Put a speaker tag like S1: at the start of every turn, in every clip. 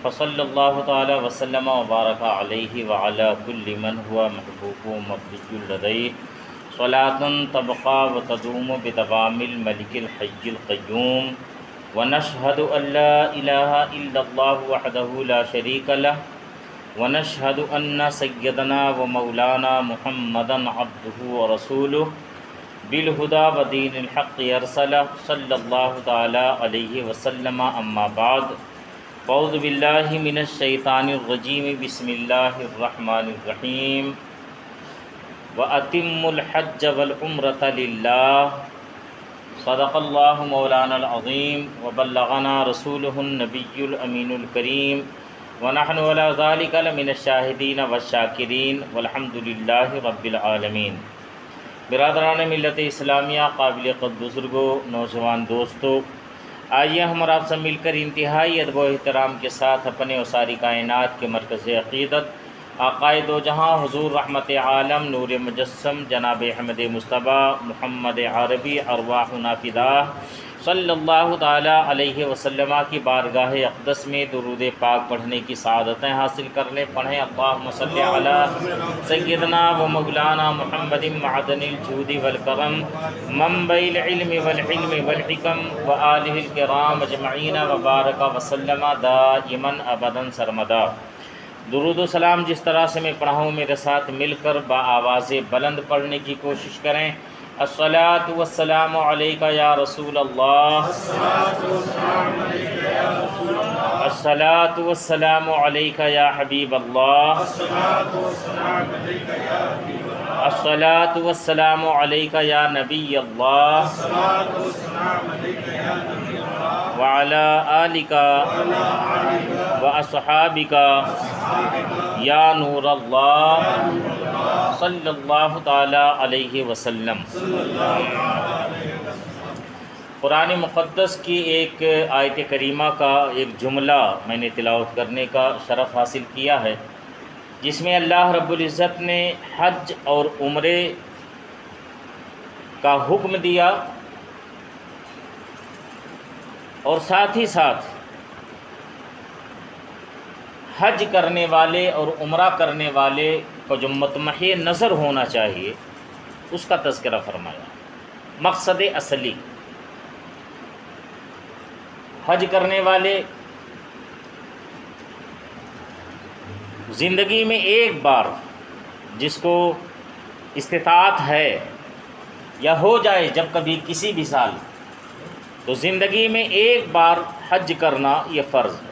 S1: فصلی اللہ تعالی وسلم وبارک علیہ وعلی کل من ہوا محبوب مرضی لدیہ صلاۃ تبقى وتدوم بدوام الملک الحی القیوم ونشهد ان لا الہ الا اللہ وحدہ لا شریک لہ ونشهد ان سیدنا ومولانا محمدا عبدہ ورسولہ بالہدی ودین الحق ارسلہ صلی اللہ تعالی علیہ وسلم اما بعد اعوذ باللہ من الشیطان الرجیم بسم اللہ الرحمن الرحیم وَأَتِمُّ الْحَجَّ وَالْعُمْرَةَ لِلَّهِ صدق اللہ مولانا العظیم وبلغنا رسولہ النبی الامین الکریم ونحن علی ذلک لمن الشاہدین والشاکرین والحمد للہ رب العالمین۔ برادران ملت اسلامیہ، قابل قدر بزرگوں، نوجوان دوستوں، آئیے ہم اور آپ سب مل کر انتہائی ادب و احترام کے ساتھ اپنے و ساری کائنات کے مرکز عقیدت آقائے دو جہاں حضور رحمت عالم نور مجسم جناب احمد مصطفیٰ محمد عربی ارواحنا فداہ صلی اللہ تعالی علیہ وسلم کی بارگاہ اقدس میں درود پاک پڑھنے کی سعادتیں حاصل کر لیں۔ پڑھیں اللہم صلی علی سیدنا و مولانا محمد معدن الجود والکرم منبع العلم والحلم والحکم وآلہ الکرام اجمعین وبارک وسلم دائما ابدا سرمدا۔ درود و سلام جس طرح سے میں پڑھا ہوں میرے ساتھ مل کر بآواز بلند پڑھنے کی کوشش کریں۔ الصلاۃ والسلام علیک یا رسول اللہ، الصلاۃ والسلام علیک یا حبیب اللہ، الصلاۃ والسلام علیک یا نبی اللہ وعلی آلک واصحابک یا نور اللہ صلی اللہ تعالی علیہ وسلم۔ قرآن مقدس کی ایک آیت کریمہ کا ایک جملہ میں نے تلاوت کرنے کا شرف حاصل کیا ہے، جس میں اللہ رب العزت نے حج اور عمرے کا حکم دیا اور ساتھ ہی ساتھ حج کرنے والے اور عمرہ کرنے والے کو جو مطمئن نظر ہونا چاہیے اس کا تذکرہ فرمایا۔ مقصد اصلی، حج کرنے والے زندگی میں ایک بار جس کو استطاعت ہے یا ہو جائے جب کبھی کسی بھی سال، تو زندگی میں ایک بار حج کرنا یہ فرض ہے،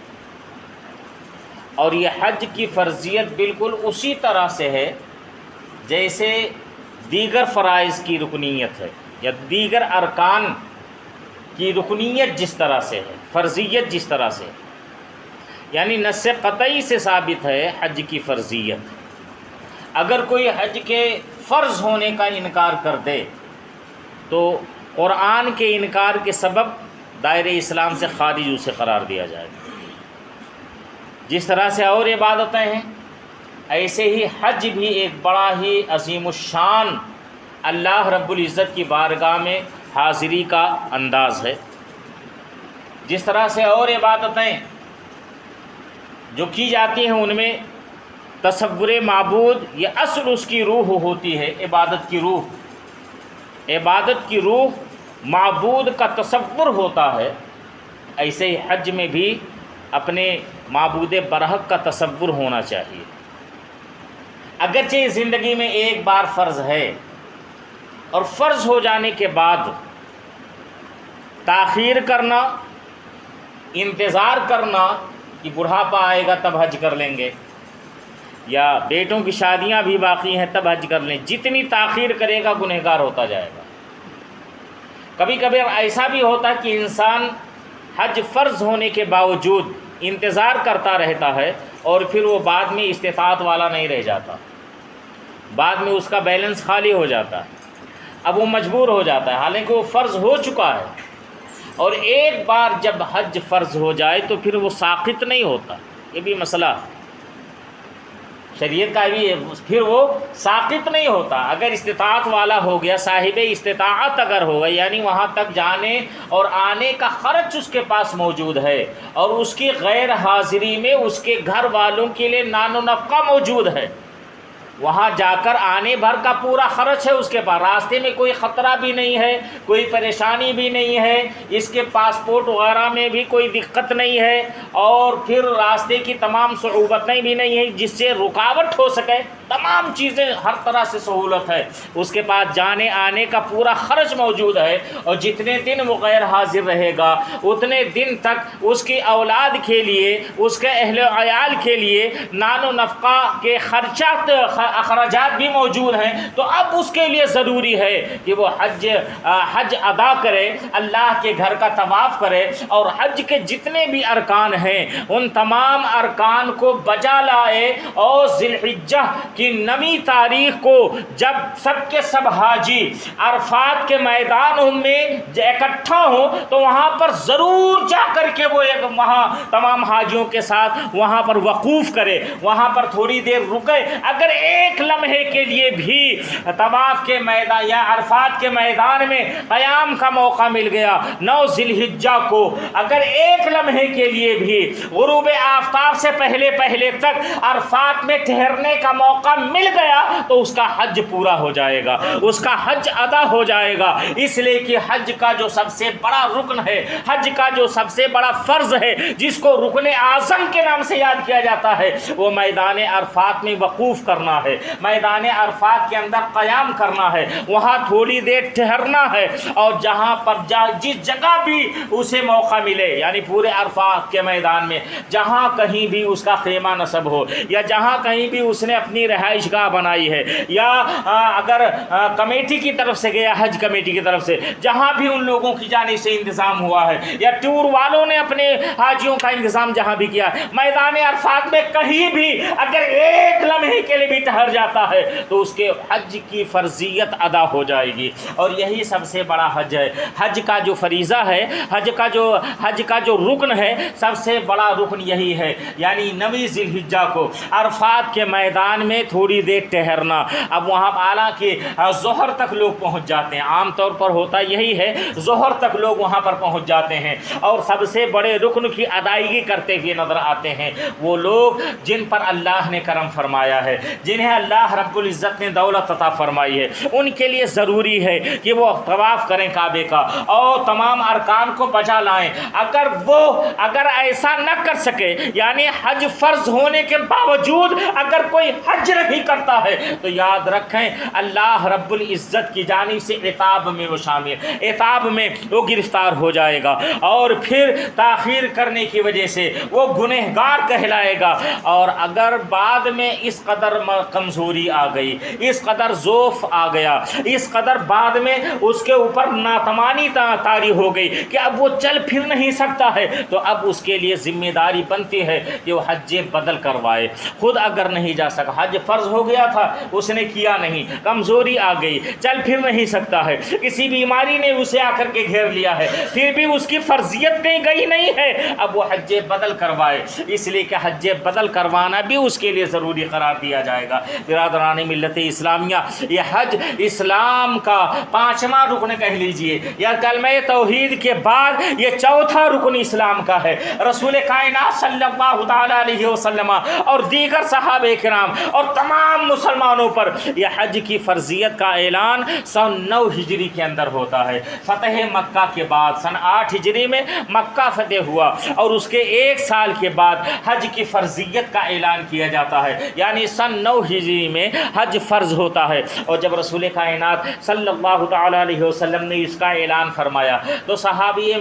S1: اور یہ حج کی فرضیت بالکل اسی طرح سے ہے جیسے دیگر فرائض کی رکنیت ہے یا دیگر ارکان کی رکنیت جس طرح سے ہے، فرضیت جس طرح سے ہے، یعنی نص قطعی سے ثابت ہے حج کی فرضیت۔ اگر کوئی حج کے فرض ہونے کا انکار کر دے تو قرآن کے انکار کے سبب دائرۂ اسلام سے خارج اسے قرار دیا جائے گا۔ جس طرح سے اور عبادتیں ہیں، ایسے ہی حج بھی ایک بڑا ہی عظیم الشان اللہ رب العزت کی بارگاہ میں حاضری کا انداز ہے۔ جس طرح سے اور عبادتیں جو کی جاتی ہیں ان میں تصور معبود یہ اصل اس کی روح ہوتی ہے، عبادت کی روح، عبادت کی روح معبود کا تصور ہوتا ہے، ایسے ہی حج میں بھی اپنے معبود برحق کا تصور ہونا چاہیے۔ اگرچہ زندگی میں ایک بار فرض ہے اور فرض ہو جانے کے بعد تاخیر کرنا، انتظار کرنا کہ بڑھاپا آئے گا تب حج کر لیں گے، یا بیٹوں کی شادیاں بھی باقی ہیں تب حج کر لیں، جتنی تاخیر کرے گا گنہگار ہوتا جائے گا۔ کبھی کبھی ایسا بھی ہوتا ہے کہ انسان حج فرض ہونے کے باوجود انتظار کرتا رہتا ہے اور پھر وہ بعد میں استطاعت والا نہیں رہ جاتا، بعد میں اس کا بیلنس خالی ہو جاتا ہے، اب وہ مجبور ہو جاتا ہے حالانکہ وہ فرض ہو چکا ہے۔ اور ایک بار جب حج فرض ہو جائے تو پھر وہ ساقط نہیں ہوتا، یہ بھی مسئلہ ہے۔ شریعت کا بھی پھر وہ ساقط نہیں ہوتا. اگر استطاعت والا ہو گیا، صاحب استطاعت اگر ہوگا، یعنی وہاں تک جانے اور آنے کا خرچ اس کے پاس موجود ہے، اور اس کی غیر حاضری میں اس کے گھر والوں کے لیے نان و نفقہ موجود ہے، وہاں جا کر آنے بھر کا پورا خرچ ہے اس کے پاس، راستے میں کوئی خطرہ بھی نہیں ہے، کوئی پریشانی بھی نہیں ہے، اس کے پاسپورٹ وغیرہ میں بھی کوئی دقت نہیں ہے، اور پھر راستے کی تمام صعوبتیں بھی نہیں ہیں جس سے رکاوٹ ہو سکے، تمام چیزیں ہر طرح سے سہولت ہے، اس کے پاس جانے آنے کا پورا خرچ موجود ہے، اور جتنے دن وہ غیر حاضر رہے گا اتنے دن تک اس کی اولاد کے لیے، اس کے اہل و عیال کے لیے نان و نفقہ کے خرچات اخراجات بھی موجود ہیں. تو اب اس کے لیے ضروری ہے کہ وہ حج ادا کرے، اللہ کے گھر کا طواف کرے، اور حج کے جتنے بھی ارکان ہیں ان تمام ارکان کو بجا لائے، اور ذی الحجہ کی 9 تاریخ کو جب سب کے سب حاجی عرفات کے میدان میں اکٹھا ہوں تو وہاں پر ضرور جا کر کے وہ وہاں تمام حاجیوں کے ساتھ وہاں پر وقوف کرے، وہاں پر تھوڑی دیر رکے. اگر ایک لمحے کے لیے بھی طواف کے میدان یا عرفات کے میدان میں قیام کا موقع مل گیا 9 ذی الحجہ کو، اگر ایک لمحے کے لیے بھی غروب آفتاب سے پہلے تک عرفات میں ٹھہرنے کا موقع مل گیا تو اس کا حج پورا ہو جائے گا، اس کا حج ادا ہو جائے گا. اس لیے کہ حج کا جو سب سے بڑا رکن ہے، حج کا جو سب سے بڑا فرض ہے، جس کو رکن اعظم کے نام سے یاد کیا جاتا ہے، وہ میدان عرفات میں وقوف کرنا ہے، میدان عرفات کے اندر قیام کرنا ہے، وہاں تھوڑی دیر ٹھہرنا ہے، اور جہاں پر جس جگہ بھی اسے موقع ملے، یعنی پورے عرفات کے میدان میں جہاں کہیں بھی اس کا خیمہ نصب ہو، یا جہاں کہیں بھی اس نے اپنی رہائش گاہ بنائی ہے، یا اگر کمیٹی کی طرف سے گیا، حج کمیٹی کی طرف سے جہاں بھی ان لوگوں کی جانب سے انتظام ہوا ہے، یا ٹور والوں نے اپنے حاجیوں کا انتظام جہاں بھی کیا، میدان عرفات میں کہیں بھی اگر ایک لمحے کے لیے بھی ٹھہر جاتا ہے تو اس کے حج کی فرضیت ادا ہو جائے گی. اور یہی سب سے بڑا حج ہے. حج کا جو فریضہ ہے، حج کا جو رکن ہے، سب سے بڑا رکن یہی ہے، یعنی 9 ذی الحجہ کو عرفات کے میدان میں تھوڑی دیر ٹھہرنا. اب وہاں حالانکہ ظہر تک لوگ پہنچ جاتے ہیں، عام طور پر ہوتا یہی ہے، ظہر تک لوگ وہاں پر پہنچ جاتے ہیں، اور سب سے بڑے رکن کی ادائیگی کرتے ہوئے نظر آتے ہیں وہ لوگ جن پر اللہ نے کرم فرمایا ہے، جنہیں اللہ رب العزت نے دولت عطا فرمائی ہے. ان کے لیے ضروری ہے کہ وہ طواف کریں کعبے کا، اور تمام ارکان کو بجا لائیں. اگر ایسا نہ کر سکے، یعنی حج فرض ہونے کے باوجود اگر کوئی حج نہیں کرتا ہے، تو یاد رکھیں اللہ رب العزت کی جانب سے عتاب میں وہ شامل، عتاب میں وہ گرفتار ہو جائے گا، اور پھر تاخیر کرنے کی وجہ سے وہ گنہگار کہلائے گا. اور اگر بعد میں اس قدر کمزوری آ گئی، اس قدر ضعف آ گیا، اس قدر بعد میں اس کے اوپر ناتمانی طاری ہو گئی کہ اب وہ چل پھر نہیں سکتا ہے، تو اب اس کے لیے ذمہ داری بنتی ہے کہ وہ حج بدل کروائے. خود اگر نہیں جا سکا، حج فرض ہو گیا تھا اس نے کیا نہیں، کمزوری آ گئی، چل پھر نہیں سکتا ہے، کسی بیماری نے اسے آ کر کے گھیر لیا ہے، پھر بھی اس کی فرضیت کہیں گئی نہیں ہے، اب وہ حج بدل کروائے. اس لیے کہ حج بدل کروانا بھی اس کے لیے ضروری قرار دیا جائے گا. برادران ملت اسلامیہ، یہ حج اسلام کا 5واں رکن کہہ لیجئے، یا کلمہ توحید کے بعد یہ 4تھا رکن اسلام کا ہے. رسول کائنات صلی اللہ تعالیٰ علیہ وسلم اور دیگر صحابہ کرام اور تمام مسلمانوں پر یہ حج کی فرضیت کا اعلان سن 9 ہجری کے اندر ہوتا ہے. فتح مکہ کے بعد سن 8 ہجری میں مکہ فتح ہوا، اور اس کے 1 سال کے بعد حج کی فرضیت کا اعلان کیا جاتا ہے، یعنی سن 9 ہجری میں حج فرض ہوتا ہے. اور جب رسول کائنات صلی اللہ تعالیٰ علیہ وسلم نے اس کا اعلان فرمایا تو صحابی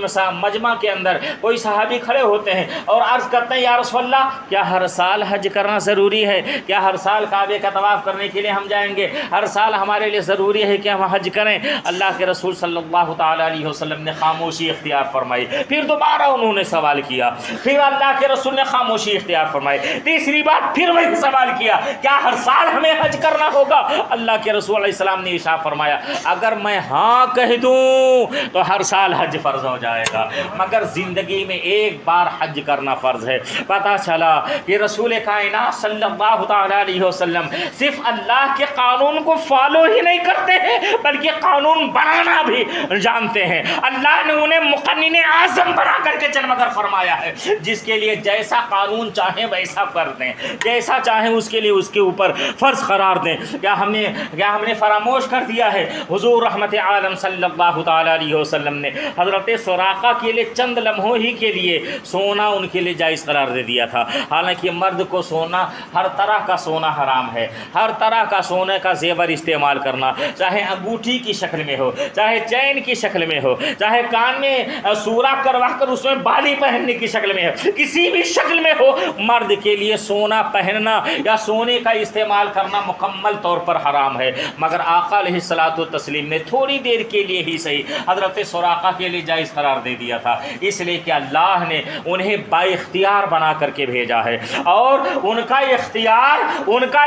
S1: مجمع کے اندر کوئی صحابی کھڑے ہوتے ہیں اور عرض کرتے ہیں یا رسول اللہ، کیا ہر سال حج کرنا ضروری ہے؟ کیا ہر سال کعبے کا طواف کرنے کے لیے ہم جائیں گے؟ ہر سال ہمارے لیے ضروری ہے کہ ہم حج کریں؟ اللہ کے رسول صلی اللہ تعالیٰ علیہ وسلم نے خاموشی اختیار فرمائی. پھر دوبارہ انہوں نے سوال کیا، پھر اللہ کے رسول نے خاموشی اختیار فرمائی. تیسری بار پھر وہی سوال کیا، کیا ہر ہر سال ہمیں حج کرنا ہوگا؟ اللہ کے رسول علیہ السلام نے ارشاد فرمایا اگر میں ہاں کہہ دوں تو ہر سال حج فرض ہو جائے گا، مگر زندگی میں ایک بار حج کرنا فرض ہے۔ پتہ چلا کہ رسول کائنات صلی اللہ تعالیٰ علیہ وسلم صرف اللہ کے قانون کو فالو ہی نہیں کرتے ہیں بلکہ قانون بنانا بھی جانتے ہیں۔ اللہ نے انہیں مقنن اعظم بنا کر کے چل مگر فرمایا ہے، جس کے لیے جیسا قانون چاہیں ویسا کر دیں، جیسا چاہیں اس کے لیے اس کے اوپر فرض قرار دیں۔ کیا ہم نے فراموش کر دیا ہے حضور رحمت عالم صلی اللہ تعالیٰ علیہ وسلم نے حضرت سراقہ کے لیے چند لمحوں ہی کے لیے سونا ان کے لیے جائز قرار دے دیا تھا۔ حالانکہ مرد کو سونا، ہر طرح کا سونا حرام ہے، ہر طرح کا سونے کا زیور استعمال کرنا، چاہے انگوٹھی کی شکل میں ہو، چاہے چین کی شکل میں ہو، چاہے کان میں سورا کروا کر اس میں بالی پہننے کی شکل میں ہو، کسی بھی شکل میں ہو، مرد کے لیے سونا پہننا یا سونے کا استعمال کرنا مکمل طور پر حرام ہے۔ مگر آقا علیہ الصلوۃ والتسلیم نے تھوڑی دیر کے لیے ہی صحیح حضرت سراقہ کے لیے جائز قرار دے دیا تھا، اس لیے کہ اللہ نے انہیں با اختیار بنا کر کے بھیجا ہے، اور ان کا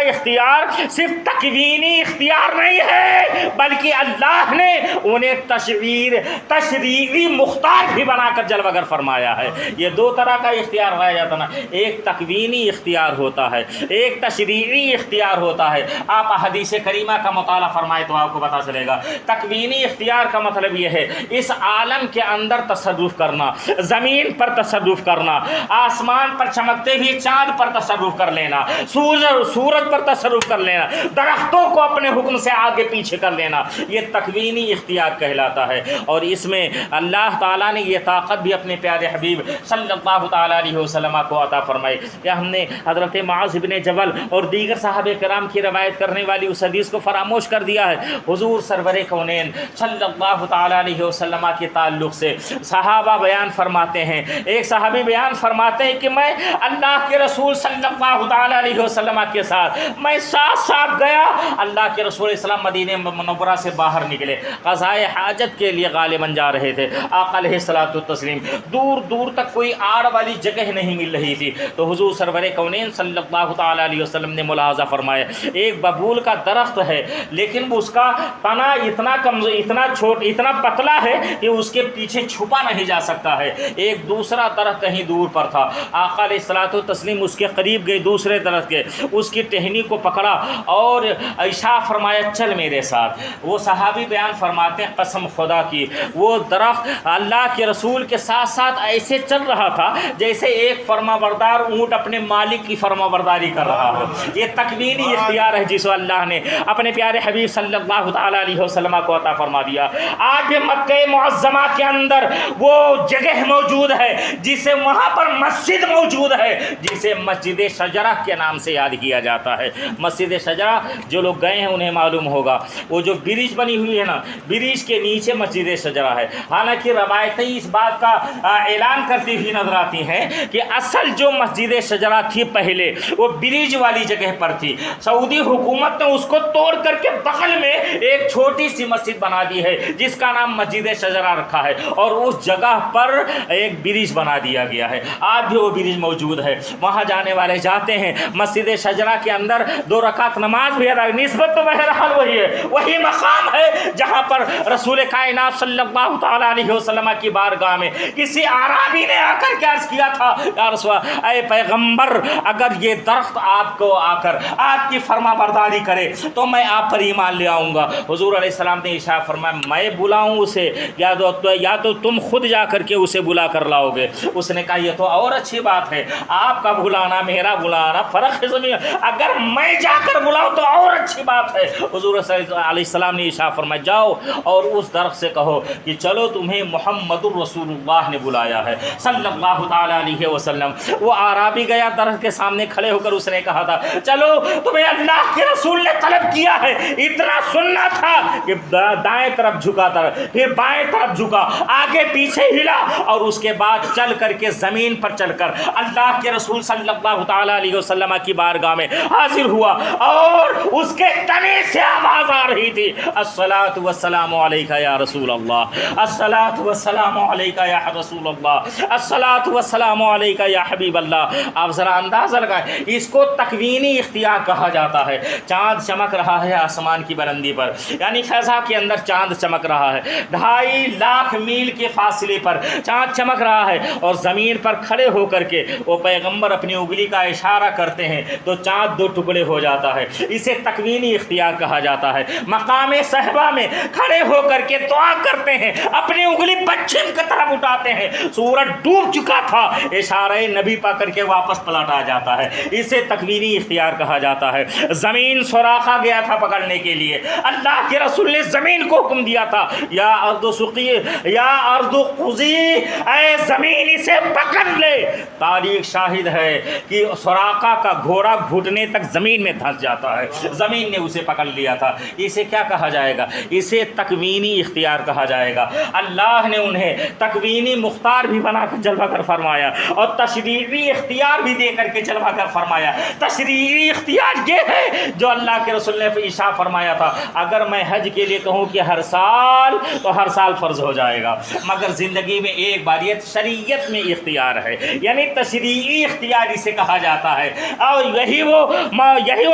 S1: اختیار صرف تکوینی اختیار نہیں ہے بلکہ اللہ نے انہیں تشریعی مختار بھی بنا کر جلوہ گر فرمایا ہے۔ یہ دو طرح کا اختیار پایا جاتا نا، ایک تکوینی اختیار ہوتا ہے، ایک تشریعی اختیار ہوتا ہے۔ آپ حدیث کریمہ کا مطالعہ فرمائے تو آپ کو پتہ چلے گا۔ تکوینی اختیار کا مطلب یہ ہے اس عالم کے اندر تصرف کرنا، زمین پر تصرف کرنا، آسمان پر چمکتے ہوئے چاند پر تصرف کر لینا، سورج پر تصرف کر لینا، درختوں کو اپنے حکم سے آگے پیچھے کر لینا، یہ تکوینی اختیار کہلاتا ہے۔ اور اس میں اللہ تعالیٰ نے یہ طاقت بھی اپنے پیارے حبیب صلی اللہ تعالیٰ علیہ وسلم کو عطا فرمائی۔ کیا ہم نے حضرت معاذ بن جبل اور دیگر صحابہ کرام کی روایت کرنے والی اس حدیث کو فراموش کر دیا ہے؟ حضور سرور کونین صلی اللہ تعالیٰ علیہ وسلم کے تعلق سے صحابہ بیان فرماتے ہیں، ایک صحابی بیان فرماتے ہیں کہ میں اللہ کے رسول صلی اللہ تعالیٰ علیہ وسلم کے ساتھ میں ساتھ گیا۔ اللہ کے رسول اسلام مدینہ منورہ سے باہر نکلے، قضائے حاجت کے لیے غالباً جا رہے تھے۔ آقا علیہ الصلوۃ والتسلیم دور دور تک کوئی آڑ والی جگہ نہیں مل رہی تھی، تو حضور سرور کونین صلی اللہ تعالیٰ علیہ وسلم نے ملاحظہ فرمایا ایک ببول کا درخت ہے، لیکن اس کا تنا اتنا پتلا ہے کہ اس کے پیچھے چھپا نہیں جا سکتا ہے۔ ایک دوسرا درخت کہیں دور پر تھا، آقا علیہ الصلوۃ والتسلیم اس کے قریب گئے، دوسرے درخت کے اس کی ٹہنی کو پکڑا اور ارشاد فرمایا چل میرے ساتھ۔ وہ صحابی بیان فرماتے ہیں قسم خدا کی وہ درخت اللہ کے رسول کے ساتھ ساتھ ایسے چل رہا تھا جیسے ایک فرما بردار اونٹ اپنے مالک کی فرما برداری کر رہا ہو۔ یہ تکوینی اختیار ہے جس کو اللہ نے اپنے پیارے حبیب صلی اللہ تعالیٰ علیہ وسلم کو عطا فرما دیا۔ آج بھی مکہ معظمہ کے اندر وہ جگہ موجود ہے جسے وہاں پر مسجد موجود ہے جسے مسجد شجرہ کے نام سے یاد کیا جاتا ہے۔ مسجد شجرہ جو لوگ گئے ہیں انہیں معلوم ہوگا، وہ جو برج بنی ہوئی ہے نا، برج کے نیچے مسجد شجرہ ہے۔ حالانکہ روایتیں اس بات کا اعلان کرتی ہوئی نظر آتی ہیں کہ اصل جو مسجد شجرہ تھی پہلے وہ برج والی جگہ پر تھی، سعودی حکومت نے اس کو توڑ کر کے بغل میں ایک چھوٹی سی مسجد بنا دی ہے جس کا نام مسجد شجرہ رکھا ہے، اور اس جگہ پر ایک برج بنا دیا گیا ہے۔ آج بھی وہ برج موجود ہے، وہاں جانے والے جاتے ہیں۔ مسجد شجرہ کے اندر 2 رکعت نماز بھی ادا، نسبت تو بہرحال وہی ہے، وہی مقام ہے جہاں پر رسول کائنات صلی اللہ تعالیٰ علیہ وسلم کی بارگاہ میں کسی اعرابی نے آ کر کے عرض کیا تھا یا رسول اللہ، اے پیغمبر اگر یہ درخت آپ کو آ کر آپ کی فرما برداری کرے تو میں آپ پر ایمان لے آؤں گا۔ حضور علیہ السلام نے ارشاد فرمایا میں بلاؤں اسے یا تو تم خود جا کر کے اسے بلا کر لاؤ گے؟ اس نے کہا یہ تو اور اچھی بات ہے، آپ کا بلانا میرا بلانا فرق ہے زمین، اگر میں جا کر بلاؤں تو اور اچھی بات ہے۔ حضور علیہ السلام نے ارشاد فرمایا جاؤ اور اس درخت سے کہو کہ چلو تمہیں محمد الرسول اللہ نے بلایا ہے صلی اللہ تعالیٰ علیہ وسلم۔ وہ اعرابی گیا درخت کے سامنے کھڑے ہو کر اس نے کہا تھا چلو تمہیں اللہ کے رسول نے طلب کیا ہے، اتنا سننا تھا کہ دائیں طرف جھکا پھر بائیں طرف جھکا، آگے پیچھے ہلا، اور اس کے بعد چل کر کے زمین پر چل کر اللہ کے رسول صلی اللہ تعالیٰ علیہ وسلم کی بارگاہ میں حاضر ہوا، اور اس کے تنے سے آواز آ رہی تھی الصلاۃ والسلام علیکہ یا رسول اللہ، الصلاۃ والسلام علیکہ یا رسول اللہ، الصلاۃ والسلام علیکہ یا حبیب اللہ۔ آپ ذرا اندازہ لگائیں، اس کو تکوینی اختیار اختیار کہا جاتا ہے۔ چاند چمک رہا ہے آسمان کی بلندی پر، یعنی فضا کے اندر چاند چمک رہا ہے، 2.5 لاکھ میل کے فاصلے پر چاند چمک رہا ہے، اور زمین پر کھڑے ہو کر کے وہ پیغمبر اپنی انگلی کا اشارہ کرتے ہیں تو چاند 2 ٹکڑے ہو جاتا ہے۔ اسے تکوینی اختیار کہا جاتا ہے۔ مقام صحبہ میں کھڑے ہو کر کے دعا کرتے ہیں، اپنی انگلی پچھم کی طرف اٹھاتے ہیں، سورج ڈوب چکا تھا، اشارہ نبی پا کر کے واپس پلٹا جاتا ہے، اسے تکوینی اختیار کہا جاتا ہے۔ زمین سوراخا گیا تھا پکڑنے کے لیے، اللہ کے رسول نے زمین کو حکم دیا تھا، یا ارض سقی یا ارض قضی، اے زمین اسے پکڑ لے۔ تاریخ شاہد ہے کہ سوراخا کا گھوڑا گھٹنے تک زمین میں دھنس جاتا ہے، زمین نے اسے پکڑ لیا تھا۔ اسے کیا کہا جائے گا؟ اسے تکوینی اختیار کہا جائے گا۔ اللہ نے انہیں تکوینی مختار بھی بنا کر جلوہ گر فرمایا، اور تشریعی اختیار بھی دے کر کے جلوہ گر فرمایا۔ تشریعی اختیار یہ ہے جو اللہ کے رسول نے ارشاد فرمایا تھا، اگر میں حج کے لیے کہوں کہ ہر سال تو ہر سال فرض ہو جائے گا، مگر زندگی میں ایک بار یہ شریعت میں اختیار ہے، یعنی تشریعی اختیار اسے کہا جاتا ہے۔ اور یہی وہ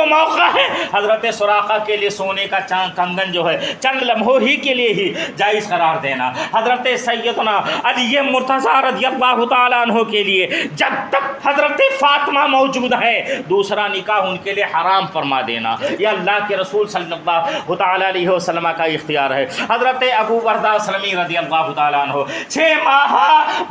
S1: موقع ہے حضرت سراقہ کے لیے سونے کا کنگن جو ہے چند لمحوں ہی کے لیے ہی جائز قرار دینا، حضرت سیدنا علی مرتضیٰ رضی اللہ تعالیٰ عنہ کے لیے جب تک حضرت فاطمہ موجود ہے دوسرا نکاح ان کے لیے حرام فرما دینا، یہ اللہ کے رسول صلی اللہ تعالیٰ علیہ وسلم کا اختیار ہے۔ حضرت ابو بردہ سلمی رضی اللہ تعالیٰ عنہ 6 ماہ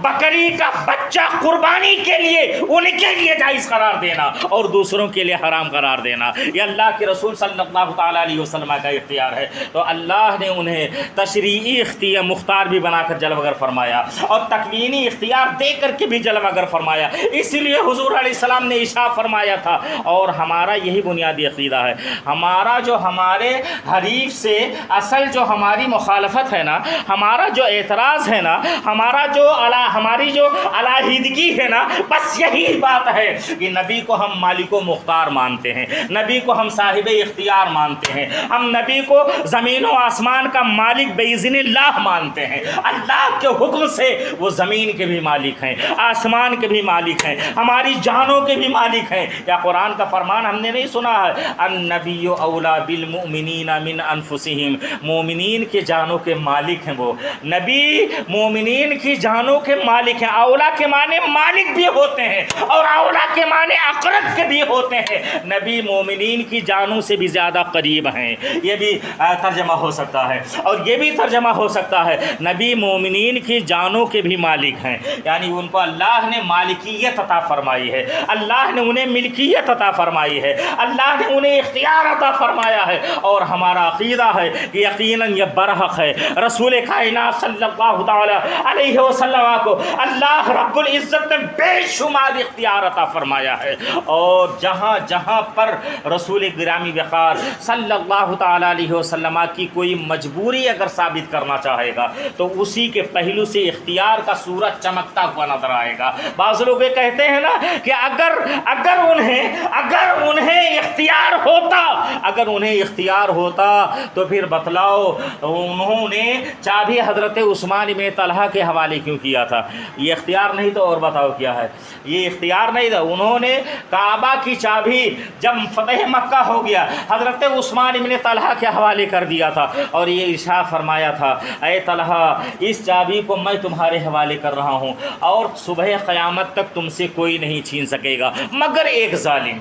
S1: بکری کا بچہ قربانی کے لیے ان کے لیے جائز قرار دینا اور دوسروں کے لیے حرام قرار دینا، یہ اللہ کے رسول صلی اللہ تعالیٰ علیہ وسلم کا اختیار ہے۔ تو اللہ نے انہیں تشریعی اختیار مختار بھی بنا کر جلوہ گر فرمایا اور تکوینی اختیار دے کر کے بھی جلوہ گر فرمایا۔ اس لیے حضور علیہ السلام نے ارشاد فرمایا تھا، اور ہمارا یہی بنیادی عقیدہ ہے، ہمارا جو ہمارے حریف سے اصل جو ہماری مخالفت ہے نا، ہمارا جو اعتراض ہے نا، ہماری جو علیحدگی ہے نا، بس یہی بات ہے کہ نبی کو ہم مالک و مختار مانتے ہیں، نبی کو ہم صاحب اختیار مانتے ہیں، ہم نبی کو زمین و آسمان کا مالک باذن اللہ مانتے ہیں۔ اللہ کے حکم سے وہ زمین کے بھی مالک ہیں، آسمان کے بھی مالک ہیں، ہماری جانوں کے بھی مالک ہیں۔ یا قرآن کا فرمان ہم نے نہیں سنا ہے، النبی اولا بالمؤمنین من انفسہم، مومنین کے جانوں کے مالک ہیں وہ نبی، مومنین کی جانوں کے مالک ہیں۔ اولا کے معنی مالک بھی ہوتے ہیں اور اولا کے معنی اقرب کے بھی ہوتے ہیں، نبی مومنین کی جانوں سے بھی زیادہ قریب ہیں، یہ بھی ترجمہ ہو سکتا ہے، اور یہ بھی ترجمہ ہو سکتا ہے نبی مومنین کی جانوں کے بھی مالک ہیں، یعنی ان کو اللہ نے مالکیت عطا فرمائی ہے، اللہ نے انہیں ملکیت عطا فرمائی ہے، اللہ نے انہیں اختیار عطا فرمایا ہے۔ اور ہمارا عقیدہ ہے کہ یقیناً یہ برحق ہے، رسول کائنات صلی اللہ تعالی علیہ وسلم کو اللہ رب العزت نے بے شمار اختیار عطا فرمایا ہے، اور جہاں جہاں پر رسول گرامی وقار صلی اللہ تعالی علیہ وسلم کی کوئی مجبوری اگر ثابت کرنا چاہے گا تو اسی کے پہلو سے اختیار کا سورج چمکتا ہوا نظر آئے گا۔ بعض لوگ یہ کہتے ہیں نا کہ اگر انہیں اختیار ہوتا تو پھر بتلاؤ انہوں نے چابی حضرت عثمان بن طلحہ کے حوالے کیوں کیا تھا؟ یہ اختیار نہیں تو اور بتاؤ کیا ہے؟ یہ اختیار نہیں تھا، انہوں نے کعبہ کی چابی جب فتح مکہ ہو گیا حضرت عثمان بن طلحہ کے حوالے کر دیا تھا، اور یہ ارشاد فرمایا تھا، اے طلحہ اس چابی کو میں تمہارے حوالے کر رہا ہوں اور صبح قیامت تک تم سے کوئی نہیں چھین سکے گا مگر ایک ظالم،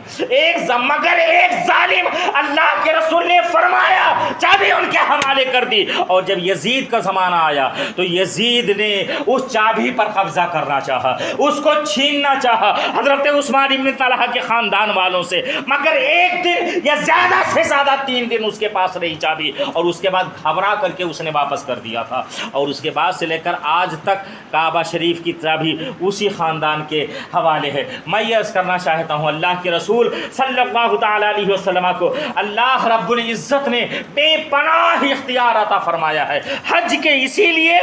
S1: اللہ کے رسول نے فرمایا چابی ان کے حوالے کر دی۔ اور جب یزید کا زمانہ آیا تو یزید نے اس چابی پر قبضہ کرنا چاہا، اس کو چھیننا چاہا حضرت عثمان بن طلحہ کے خاندان والوں سے، مگر ایک دن یا زیادہ سے زیادہ 3 دن اس کے پاس رہی چابی، اور اس کے بعد گھبرا کر کے اس نے واپس کر دیا تھا، اور اس کے بعد سے لے کر آج تک کعبہ شریف کی چابی اسی خاندان کے حوالے ہے۔ میں یہ عرض کرنا چاہتا ہوں اللہ کے رسول صلی اللہ تعالی علیہ وسلم کو اللہ رب العزت نے بے پناہ اختیار عطا فرمایا ہے حج کے، اسی لیے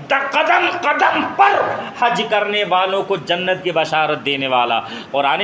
S1: قدم قدم پر حج کرنے والوں کو جنت کی بشارت دینے والا قرآن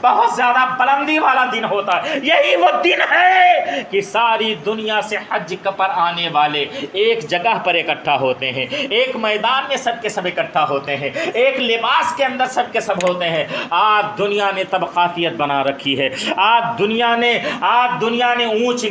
S1: بہت زیادہ بلندی والا دن ہوتا ہے۔ یہی وہ دن ہے کہ ساری دنیا سے حج پر آنے والے ایک جگہ پر اکٹھا ہوتے ہیں، ایک میدان میں سب کے سب اکٹھا ہوتے ہیں، ایک لباس کے اندر سب کے سب ہوتے ہیں۔ آج دنیا نے طبقاتیت بنا رکھی ہے، آج دنیا نے اونچ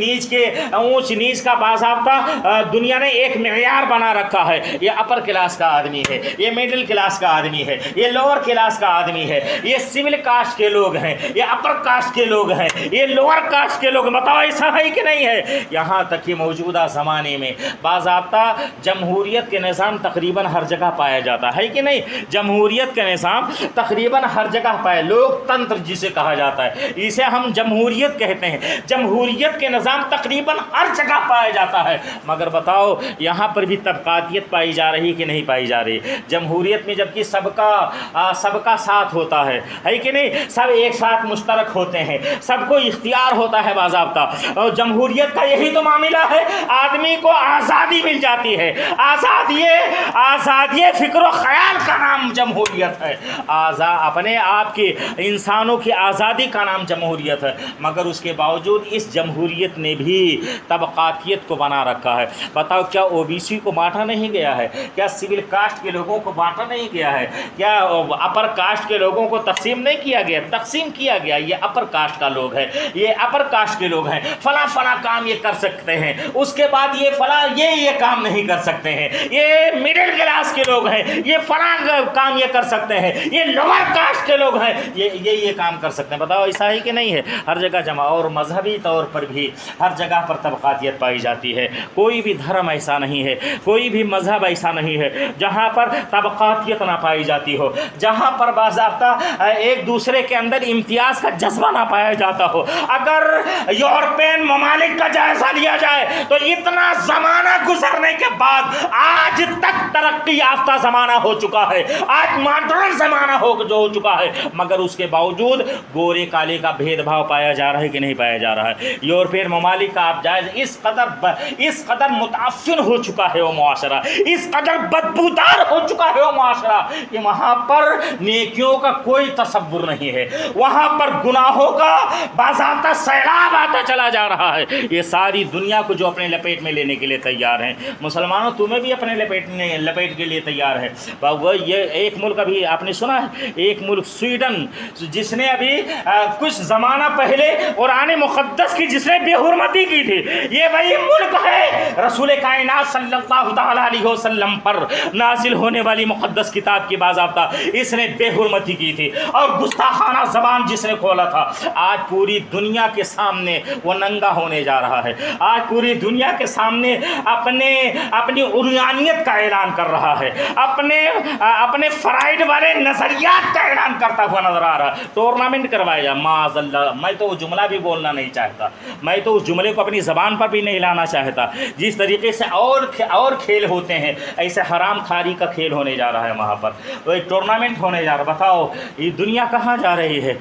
S1: نیچ کا باضابطہ دنیا نے ایک معیار بنا رکھا ہے۔ یہ اپر کلاس کا آدمی ہے، یہ مڈل کلاس کا آدمی ہے، یہ لوور کلاس کا آدمی ہے، یہ سول کاسٹ کے لوگ ہیں، یہ اپر کاسٹ کے لوگ ہیں، یہ لوور کاسٹ کے لوگ۔ بتاؤ ایسا ہے کہ نہیں ہے؟ یہاں تک کہ موجودہ زمانے میں باضابطہ جمہوریت کے نظام تقریباً ہر جگہ پایا جاتا ہے کہ نہیں؟ جمہوریت کا نظام تقریباً ہر جگہ پایا، لوک تنتر جسے کہا جاتا ہے، اسے ہم جمہوریت کہتے ہیں۔ جمہوریت کے نظام تقریباً ہر جگہ پایا جاتا ہے، مگر بتاؤ یہاں پر بھی طبقاتیت پائی جا رہی کہ نہیں پائی جا رہی؟ جمہوریت میں جبکہ سب کا ساتھ ہوتا ہے کہ نہیں؟ سب ایک ساتھ مشترک ہوتے ہیں، سب کو اختیار ہوتا ہے باضابطہ۔ اور جمہوریت کا یہی تو معاملہ ہے، آدمی کو آزادی مل جاتی ہے، آزادی فکر و خیال کا نام جمہوریت ہے، اپنے آپ کے انسانوں کی آزادی کا نام جمہوریت ہے۔ مگر اس کے باوجود اس جمہوریت نے بھی طبقاتیت کو بنا رکھا ہے۔ بتاؤ کیا او بی سی کو بانٹا نہیں گیا ہے؟ کیا سول کاسٹ کے لوگوں کو بانٹا نہیں گیا ہے؟ کیا اپر کاسٹ کے لوگوں کو تقسیم نہیں کیا گیا؟ تقسیم کیا گیا۔ یہ اپر کاسٹ کا لوگ ہے، یہ اپر کاسٹ کے لوگ ہیں، فلاں کام یہ کر سکتے ہیں، اس کے بعد یہ فلاں یہ کام نہیں کر سکتے ہیں، یہ مڈل کلاس کے لوگ ہیں، یہ فلاں کام یہ کر سکتے ہیں، یہ لوور کاسٹ کے لوگ ہیں، یہ کام کر سکتے ہیں۔ بتاؤ ایسا ہے کہ نہیں ہے؟ ہر جگہ جمع، اور مذہبی طور پر بھی ہر جگہ پر طبقاتیت پائی جاتی ہے۔ کوئی بھی دھرم ایسا نہیں ہے، کوئی بھی مذہب ایسا نہیں ہے جہاں پر طبقاتیت نہ پائی جاتی ہو، جہاں پر باضابطہ ایک دوسرے کے اندر امتیاز کا جذبہ نہ پایا جاتا ہو۔ اگر یورپین ممالک کا جائزہ لیا جائے تو اتنا زمانہ گزرنے کے بعد آج تک ترقی یافتہ زمانہ ہو چکا ہے، آج ماڈرن زمانہ ہو چکا ہے، مگر اس کے باوجود گورے کالے کا بھید بھاؤ پایا جا رہا ہے کہ نہیں پایا جا رہا ہے؟ یورپین ممالک کا آپ جائز اس قدر متعفن ہو چکا ہے وہ معاشرہ، اس قدر بدبودار ہو چکا ہے وہ معاشرہ کہ وہاں پر نیکیوں کا کوئی تصور نہیں ہے، وہاں پر گناہوں کا باضابطہ سیلاب آتا چلا جا رہا ہے۔ یہ ساری دنیا کو جو اپنے لپیٹ میں لینے کے لیے تیار ہیں، مسلمانوں تمہیں بھی اپنے لپیٹ کے لیے تیار ہے۔ یہ ایک ملک ابھی آپ نے سنا ہے، ایک ملک سویڈن، جس نے ابھی کچھ زمانہ پہلے قرآن مقدس کی جس نے بے حرمتی کی تھی، یہ وہی ملک ہے رسول کائنات صلی اللہ تعالیٰ علیہ وسلم پر نازل ہونے والی مقدس کتاب کی باضابطہ اس نے بے حرمتی کی تھی اور گستاخانہ زبان جس نے کھولا تھا۔ آج پوری دنیا کے سامنے وہ ننگا ہونے جا رہا ہے، آج پوری دنیا کے سامنے اپنی عریانیت کا اعلان کر رہا ہے، اپنے فرائڈ والے نظریات کا اعلان کرتا ہوا نظر آ رہا ہے۔ ٹورنامنٹ کروایا جا، معاذ اللہ، میں تو وہ جملہ بھی بولنا نہیں چاہتا، میں تو اس جملے کو اپنی زبان پر بھی نہیں لانا چاہتا۔ جس طریقے سے اور کھیل ہوتے ہیں، ایسے حرام خاری کا کھیل ہونے جا رہا ہے وہاں پر، وہ ایک ٹورنامنٹ ہونے جا رہا ہے۔ بتاؤ یہ دنیا کہاں جا رہی ہے؟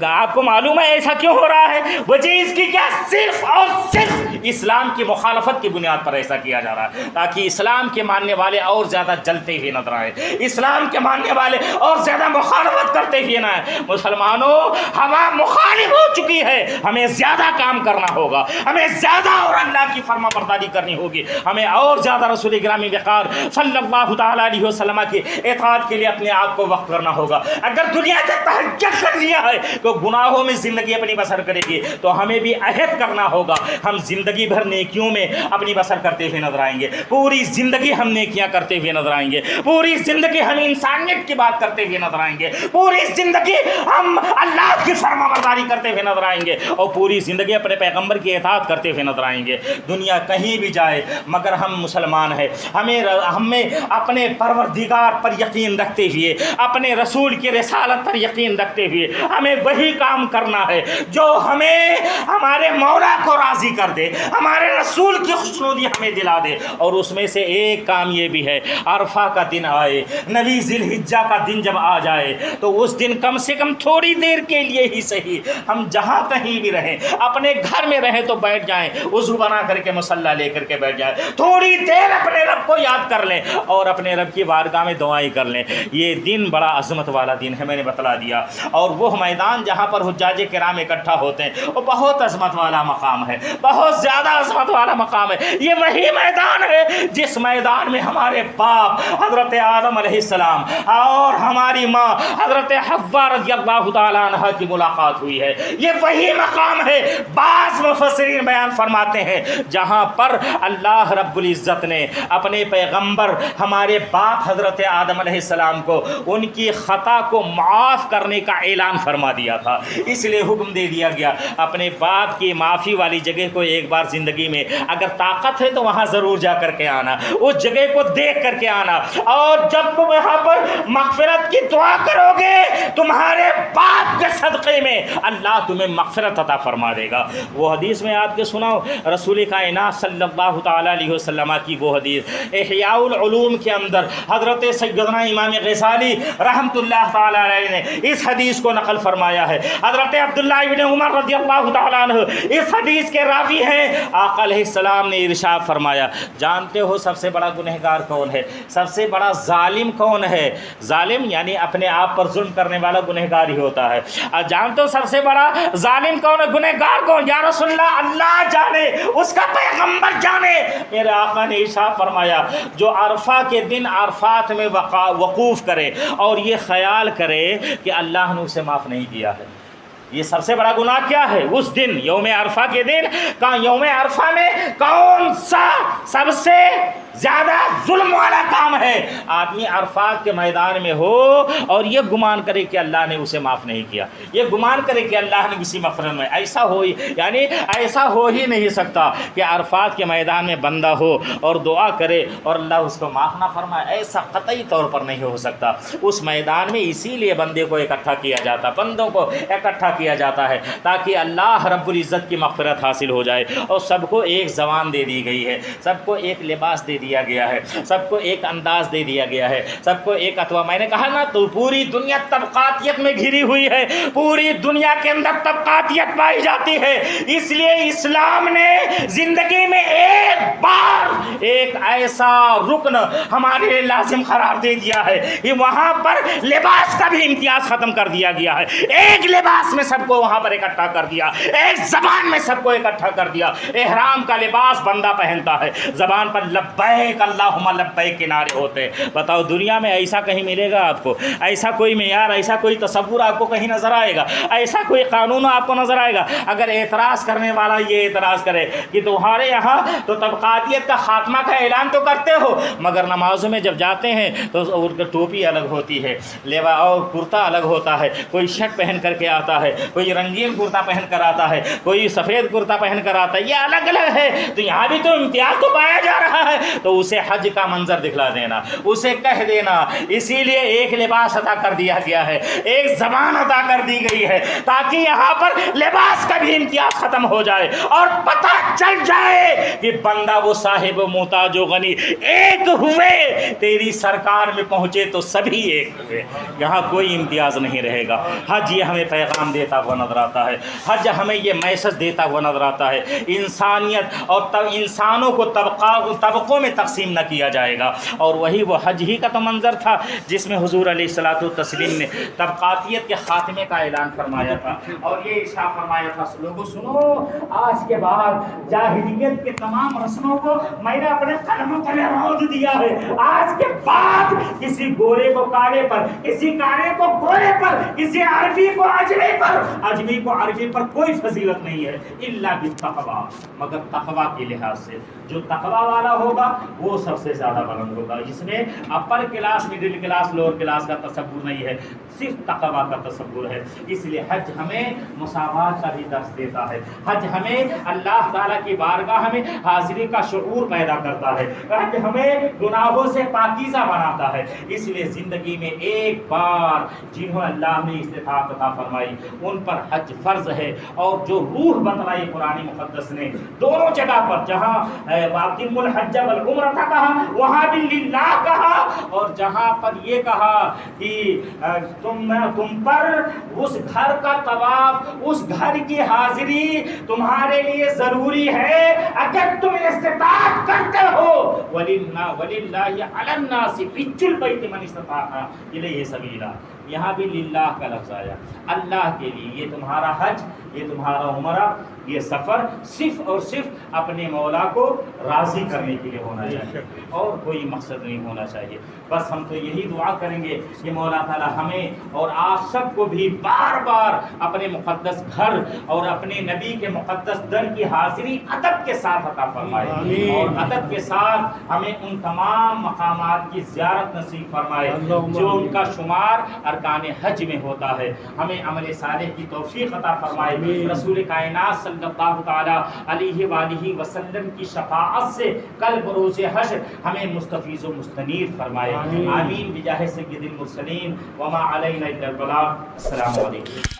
S1: آپ کو معلوم ہے ایسا کیوں ہو رہا ہے؟ وجہ اس کی کیا؟ صرف اور صرف اسلام کی مخالفت کی بنیاد پر ایسا کیا جا رہا ہے، تاکہ اسلام کے ماننے والے اور زیادہ جلتے ہوئے نظر آئے، اسلام کے ماننے والے اور زیادہ مخالفت کرتے ہوئے نہ آئے۔ مسلمانوں، ہوا مخالف ہو چکی ہے، ہمیں زیادہ کام کرنا ہوگا، ہمیں زیادہ اور اللہ کی فرما برداری کرنی ہوگی، ہمیں اور زیادہ رسول گرامی وقار صلی اللہ تعالیٰ علیہ وسلم کی اطاعت کے لیے اپنے آپ کو وقف کرنا ہوگا۔ اگر دنیا سے تہجد کر لیا ہے تو گناہوں میں زندگی اپنی بسر کرے گی، تو ہمیں بھی عہد کرنا ہوگا، ہم زندگی بھر نیکیوں میں اپنی بسر کرتے ہوئے نظر آئیں گے، پوری زندگی ہم نیکیاں کرتے ہوئے نظر آئیں گے، پوری زندگی ہم انسانیت کی بات کرتے ہوئے نظر آئیں گے، پوری زندگی ہم اللہ کی فرما برداری کرتے ہوئے نظر آئیں گے، اور پوری زندگی اپنے پیغمبر کی اطاعت کرتے ہوئے نظر آئیں گے۔ دنیا کہیں بھی جائے مگر ہم مسلمان ہیں، ہمیں اپنے پروردگار پر یقین رکھتے ہوئے، اپنے رسول کی رسالت پر یقین رکھتے ہوئے ہمیں وہی کام کرنا ہے جو ہمیں ہمارے مولا کو راضی کر دے، ہمارے رسول کی خوشنودی ہمیں دلا دے۔ اور اس میں سے ایک کام یہ بھی ہے، عرفہ کا دن آئے، نویں ذی الحجہ کا دن جب آ جائے تو اس دن کم سے کم تھوڑی دیر کے لیے ہی صحیح، ہم جہاں کہیں بھی رہیں، اپنے گھر میں رہیں تو بیٹھ جائیں، وضو بنا کر کے مصلی لے کر کے بیٹھ جائیں، تھوڑی دیر اپنے رب کو یاد کر لیں اور اپنے رب کی بارگاہ میں دعائیں کر لیں۔ یہ دن بڑا عظمت والا دن ہے میرے بتلا دیا. اور وہ میدان جہاں پر حجاج کرام اکٹھا ہوتے ہیں وہ بہت عظمت والا مقام ہے, بہت زیادہ عظمت والا مقام ہے. یہ وہی میدان ہے جس میدان میں ہمارے باپ حضرت آدم علیہ السلام اور ہماری ماں حضرت حوا رضی اللہ تعالیٰ عنہ کی ملاقات ہوئی ہے. یہ وہی مقام ہے. بعض مفسرین بیان فرماتے ہیں جہاں پر اللہ رب العزت نے اپنے پیغمبر ہمارے باپ حضرت آدم علیہ السلام کو ان کی خطا کو معاف کرنے کا اعلان فرما دیا تھا. اس لیے حکم دے دیا گیا اپنے باپ کی معافی والی جگہ کو ایک بار زندگی میں اگر طاقت ہے تو وہاں ضرور جا کر کے آنا, اس جگہ کو دیکھ کر کے آنا. اور جب تم یہاں پر مغفرت کی دعا کرو گے تمہارے باپ کے صدقے میں اللہ تمہیں مغفرت عطا فرما دے گا. وہ حدیث میں آپ کے سناؤ, رسول کائنات صلی اللہ تعالیٰ علیہ وسلم کی وہ حدیث احیاء العلوم کے اندر حضرت سیدنا امام غزالی رحمۃ اللہ تعالیٰ علیہ نے اس حدیث کو نقل فرمایا ہے. حضرت عبداللہ ابن عمر رضی اللہ تعالیٰ عنہ اس حدیث کے راوی ہیں. آقا علیہ السلام نے ارشاد فرمایا, جانتے ہو سب سے بڑا گنہگار کون ہے, سب سے بڑا ظالم کون ہے؟ ظالم یعنی اپنے آپ پر ظلم کرنے والا گنہگار ہی ہوتا ہے. اور جانتے ہو سب سے بڑا ظالم کون ہے, گنہگار کون؟ یا رسول اللہ, اللہ جانے, اس کا پیغمبر جانے. میرے آقا نے ارشاد فرمایا جو عرفہ کے دن عرفات میں وقوف کرے اور یہ خیال کرے کہ اللہ نے اسے معاف نہیں کیا ہے. یہ سب سے بڑا گناہ کیا ہے اس دن, یوم عرفہ کے دن. یوم عرفہ میں کون سا سب سے زیادہ ظلم والا کام ہے؟ آدمی عرفات کے میدان میں ہو اور یہ گمان کرے کہ اللہ نے اسے معاف نہیں کیا, یہ گمان کرے کہ اللہ نے کسی مغفرت میں, ایسا ہو یعنی ایسا ہو ہی نہیں سکتا کہ عرفات کے میدان میں بندہ ہو اور دعا کرے اور اللہ اس کو معاف نہ فرمائے. ایسا قطعی طور پر نہیں ہو سکتا. اس میدان میں اسی لیے بندے کو اکٹھا کیا جاتا, بندوں کو اکٹھا کیا جاتا ہے تاکہ اللہ رب العزت کی مغفرت حاصل ہو جائے. اور سب کو ایک زبان دے دی گئی ہے, سب کو ایک لباس دے دیا گیا ہے, سب کو ایک انداز دے دیا گیا ہے, سب کو ایک اتوا. میں نے کہا نا تو پوری دنیا طبقاتیت میں گھری ہوئی ہے, پوری دنیا کے اندر طبقاتیت پائی جاتی ہے. اس لیے اسلام نے زندگی میں ایک بار ایک ایسا رکن ہمارے لیے لازم قرار دے دیا ہے کہ وہاں پر لباس کا بھی امتیاز ختم کر دیا گیا ہے. ایک لباس میں سب کو وہاں پر اکٹھا کر دیا, ایک زبان میں سب کو اکٹھا کر دیا. احرام کا لباس بندہ پہنتا ہے, زبان پر لبیک اللہم لبیک کے نعرے ہوتے ہیں. بتاؤ دنیا میں ایسا کہیں ملے گا آپ کو, ایسا کوئی معیار, ایسا کوئی تصور آپ کو کہیں نظر آئے گا, ایسا کوئی قانون آپ کو نظر آئے گا؟ اگر اعتراض کرنے والا یہ اعتراض کرے کہ تمہارے یہاں تو طبقاتیت کا خاتمہ کا اعلان تو کرتے ہو مگر نمازوں میں جب جاتے ہیں تو ان کی ٹوپی الگ ہوتی ہے, لیوا اور کرتا الگ ہوتا ہے, کوئی شرٹ پہن کر کے آتا ہے, کوئی رنگین کرتا پہن کر آتا ہے, کوئی سفید کرتا پہن کر آتا ہے, یہ الگ الگ ہے. تو یہاں بھی تو امتیاز تو پایا جا رہا ہے. تو اسے حج کا منظر دکھلا دینا, اسے کہہ دینا. اسی لیے ایک لباس عطا کر دیا گیا ہے, ایک زبان عطا کر دی گئی ہے تاکہ یہاں پر لباس کا بھی امتیاز ختم ہو جائے اور پتہ چل جائے کہ بندہ وہ صاحب و محتاج و غنی ایک ہوئے. تیری سرکار میں پہنچے تو سبھی ایک ہوئے, یہاں کوئی امتیاز نہیں رہے گا. حج یہ ہمیں پیغام دیتا ہوا نظر آتا ہے, حج ہمیں یہ میسج دیتا ہوا نظر آتا ہے انسانیت اور انسانوں کو طبقوں میں تقسیم نہ کیا جائے گا. اور وہی وہ حج ہی کا تو منظر تھا جس میں حضور علیہ الصلوۃ والتسلیم نے طبقاتیت کے خاتمے کا اعلان فرمایا تھا اور یہ ارشاد فرمایا تھا, لوگوں سنو, آج کے بعد جاہلیت کے تمام رسموں کو میں نے اپنے قدموں تلے روند دیا ہے. آج کے بعد کسی گورے کو کالے پر, کسی کالے کو گورے پر, کسی عربی کو اجمی پر, اجمی کو عربی پر کوئی فضیلت نہیں ہے الا بالتقویٰ, مگر تقویٰ کے لحاظ سے. جو تقویٰ والا ہوگا وہ سب سے زیادہ بلند ہوگا. اس میں upper class, middle class, lower class کا تصور نہیں ہے, صرف تقویٰ کا تصور ہے. اس لیے حج ہمیں مساوات کا بھی درس دیتا ہے, حج ہمیں اللہ تعالیٰ کی بارگاہ میں حاضری کا شعور پیدا کرتا ہے, حج ہمیں گناہوں سے پاکیزہ بناتا ہے. اس لیے زندگی میں ایک بار جنہوں اللہ نے استطاعت عطا فرمائی ان پر حج فرض ہے. اور جو روح بتلائی قرآن مقدس نے دونوں جگہ پر, جہاں وَأَتِمُّ الْحَجَّ وَالْعُمْرَةَ کہا وہاں بھی للہ کہا, اور جہاں پر یہ کہا کہ تم پر اس گھر کا طواف, اس گھر کی حاضری تمہارے لیے ضروری ہے اگر تم استطاعت کرتے ہو. وَلِلَّهِ عَلَى النَّاسِ حِجُّ الْبَيْتِ مَنِ اسْتَطَاعَ إِلَيْهِ سَبِيلًا. یہاں بھی للہ کا لفظ آیا، اللہ کے لیے۔ یہ تمہارا حج، یہ تمہارا عمرہ، یہ سفر صرف اور صرف اپنے مولا کو راضی کرنے کے لیے ہونا چاہیے، اور کوئی مقصد نہیں ہونا چاہیے۔ بس ہم تو یہی دعا کریں گے کہ مولا تعالی ہمیں اور آپ سب کو بھی بار بار اپنے مقدس گھر اور اپنے نبی کے مقدس در کی حاضری ادب کے ساتھ عطا فرمائے، اور ادب کے ساتھ ہمیں ان تمام مقامات کی زیارت نصیب فرمائے جو ان کا شمار ارکان حج میں ہوتا ہے۔ ہمیں عمل صالح کی توفیق عطا فرمائے، رسول کائنات صلی اللہ تعالی علیہ وآلہ وسلم کی شفاعت سے کل بروز حشر ہمیں مستفیض و مستنیر فرمائے۔ آمین بجاہ سید المرسلین وما علینا الا البلاغ۔ السلام علیکم۔